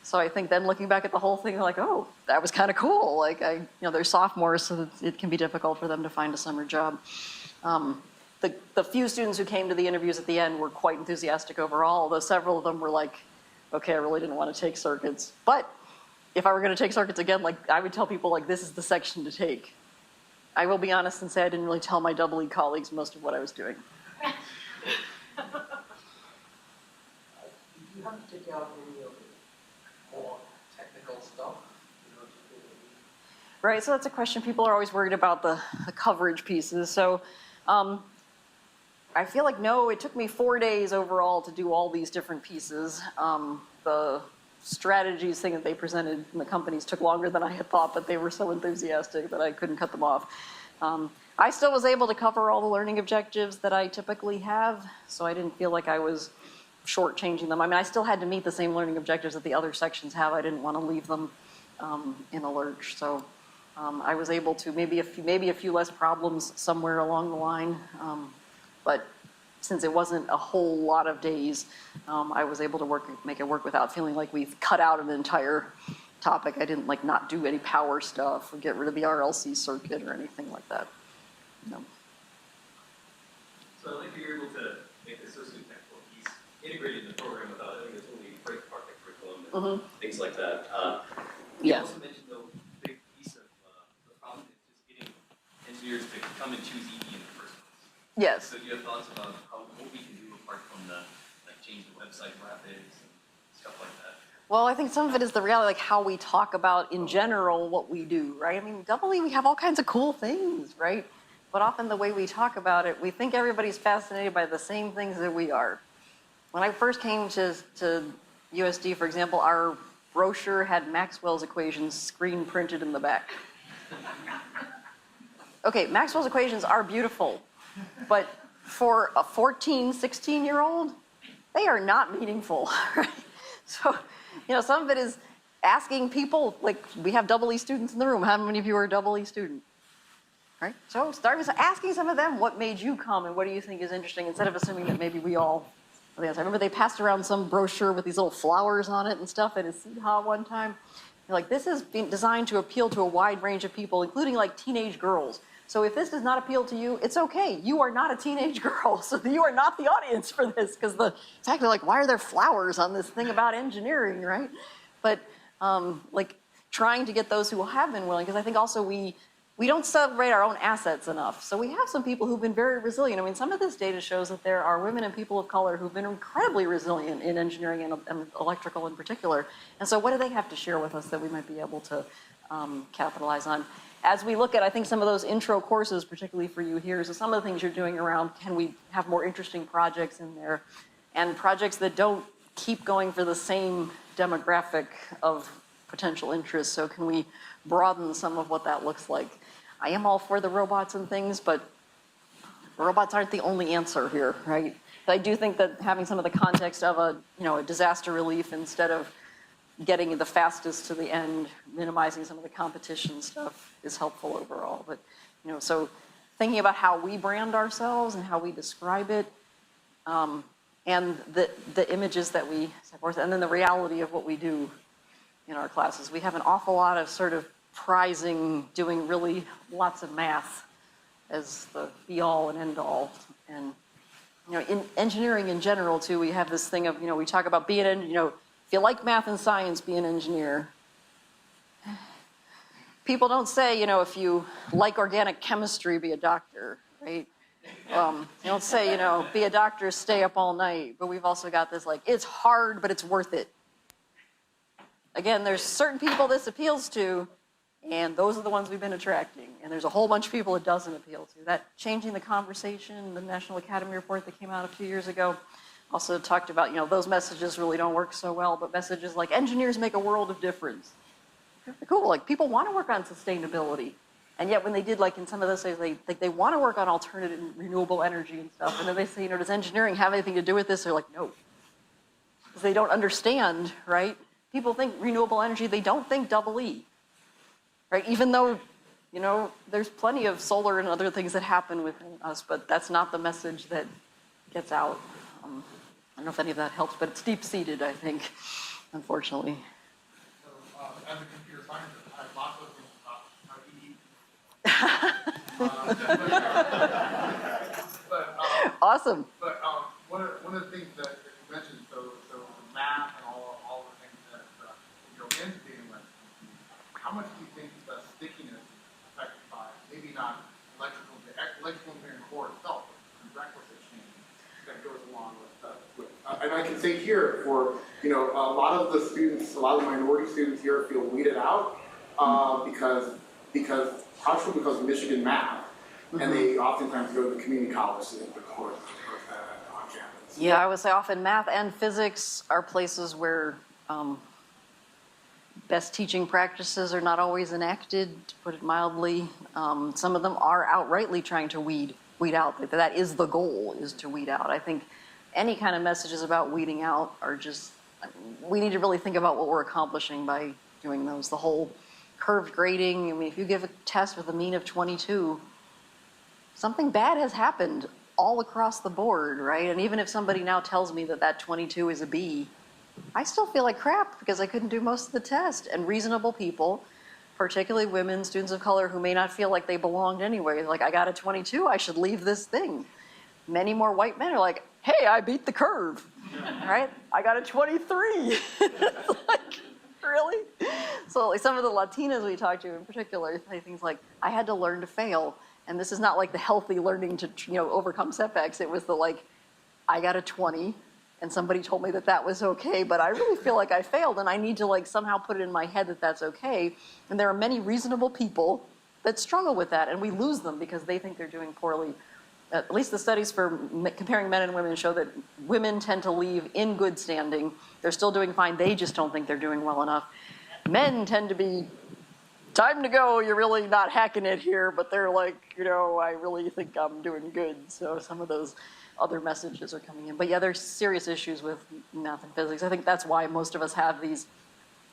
So I think then looking back at the whole thing, they're like, oh, that was kind of cool. Like, they're sophomores, so it can be difficult for them to find a summer job. The few students who came to the interviews at the end were quite enthusiastic overall, although several of them were like, okay, I really didn't want to take circuits. But if I were going to take circuits again, like I would tell people like this is the section to take. I will be honest and say I didn't really tell my double E colleagues most of what I was doing. Did you have to take out any of the more technical stuff? Right, so that's a question. People are always worried about the coverage pieces. So I feel like no, it took me 4 days overall to do all these different pieces. The strategies thing that they presented in the companies took longer than I had thought, but they were so enthusiastic that I couldn't cut them off. I still was able to cover all the learning objectives that I typically have, so I didn't feel like I was shortchanging them. I mean, I still had to meet the same learning objectives that the other sections have. I didn't want to leave them in a lurch, so I was able to maybe a few less problems somewhere along the line, but since it wasn't a whole lot of days, I was able to make it work without feeling like we've cut out an entire topic. I didn't like not do any power stuff or get rid of the RLC circuit or anything like that. No. So I like that you're able to make the socio-technical piece integrated in the program without having to totally break apart the curriculum and things like that. You Yeah. also mentioned though, a big piece of the problem is just getting engineers to come and choose EE in the first place. Yes. So do you have thoughts about what we can do apart from the change the website graphics and stuff like that? Well, I think some of it is the reality, like how we talk about in general what we do, right? I mean, double E, we have all kinds of cool things, right? But often the way we talk about it, we think everybody's fascinated by the same things that we are. When I first came to USD, for example, our brochure had Maxwell's equations screen printed in the back. Okay, Maxwell's equations are beautiful, but for a 14, 16-year-old, they are not meaningful, right? So, some of it is asking people, like we have double E students in the room. How many of you are a double E student? Right? So start with asking some of them, what made you come and what do you think is interesting, instead of assuming that maybe we all know the answer. I remember they passed around some brochure with these little flowers on it and stuff at a CHA one time. They're like, this is designed to appeal to a wide range of people, including like teenage girls. So if this does not appeal to you, it's okay. You are not a teenage girl, so you are not the audience for this, because the fact they're like, why are there flowers on this thing about engineering, right? But like trying to get those who have been willing, because I think also we don't celebrate our own assets enough. So we have some people who've been very resilient. I mean, some of this data shows that there are women and people of color who've been incredibly resilient in engineering and electrical in particular. And so what do they have to share with us that we might be able to capitalize on? As we look at, I think, some of those intro courses, particularly for you here, so some of the things you're doing around, can we have more interesting projects in there? And projects that don't keep going for the same demographic of potential interest. So can we broaden some of what that looks like? I am all for the robots and things, but robots aren't the only answer here, right? But I do think that having some of the context of a disaster relief instead of getting the fastest to the end, minimizing some of the competition stuff is helpful overall. But, so thinking about how we brand ourselves and how we describe it, and the images that we set forth, and then the reality of what we do in our classes. We have an awful lot of sort of prizing doing really lots of math as the be-all and end-all. And, in engineering in general, too, we have this thing of, we talk about being if you like math and science, be an engineer. People don't say, if you like organic chemistry, be a doctor, right? You don't say, be a doctor, stay up all night. But we've also got this, it's hard, but it's worth it. Again, there's certain people this appeals to, and those are the ones we've been attracting. And there's a whole bunch of people it doesn't appeal to. That changing the conversation, the National Academy report that came out a few years ago, also talked about, those messages really don't work so well, but messages like engineers make a world of difference. Cool, people want to work on sustainability. And yet when they did, in some of those things, they want to work on alternative and renewable energy and stuff. And then they say, does engineering have anything to do with this? They're like, no. Because they don't understand, right? People think renewable energy, they don't think double E. Right? Even though, there's plenty of solar and other things that happen within us, but that's not the message that gets out. I don't know if any of that helps, but it's deep-seated, I think, unfortunately. So, as a computer scientist, I have lots of things about how to eat. Awesome. But one of the things that you mentioned, so the math and all the things that go into being a electrical, how much do you think the stickiness is affected by, maybe not electrical engineering core itself, but the requisite change that goes along with and I can say here for, a lot of the students, a lot of the minority students here feel weeded out because partially because of Michigan math, and they oftentimes go to the community college to take the course on campus. Yeah, I would say often math and physics are places where best teaching practices are not always enacted, to put it mildly. Some of them are outrightly trying to weed out. That is the goal, is to weed out. I think any kind of messages about weeding out are just, we need to really think about what we're accomplishing by doing those. The whole curved grading, if you give a test with a mean of 22, something bad has happened all across the board, right? And even if somebody now tells me that 22 is a B, I still feel like crap because I couldn't do most of the test. And reasonable people, particularly women, students of color who may not feel like they belonged anyway, I got a 22, I should leave this thing. Many more white men are like, hey, I beat the curve, right? I got a 23. Really? So some of the Latinas we talked to in particular say things like, I had to learn to fail. And this is not the healthy learning to overcome setbacks. It was I got a 20 and somebody told me that was okay, but I really feel like I failed and I need to somehow put it in my head that that's okay. And there are many reasonable people that struggle with that and we lose them because they think they're doing poorly. At least the studies for comparing men and women show that women tend to leave in good standing. They're still doing fine. They just don't think they're doing well enough. Men tend to be, time to go. You're really not hacking it here. But they're I really think I'm doing good. So some of those other messages are coming in. But yeah, there's serious issues with math and physics. I think that's why most of us have these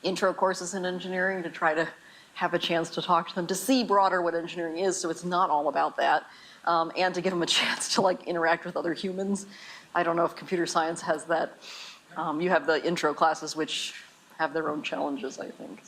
intro courses in engineering to try to have a chance to talk to them, to see broader what engineering is. So it's not all about that. And to give them a chance to interact with other humans. I don't know if computer science has that. You have the intro classes, which have their own challenges, I think.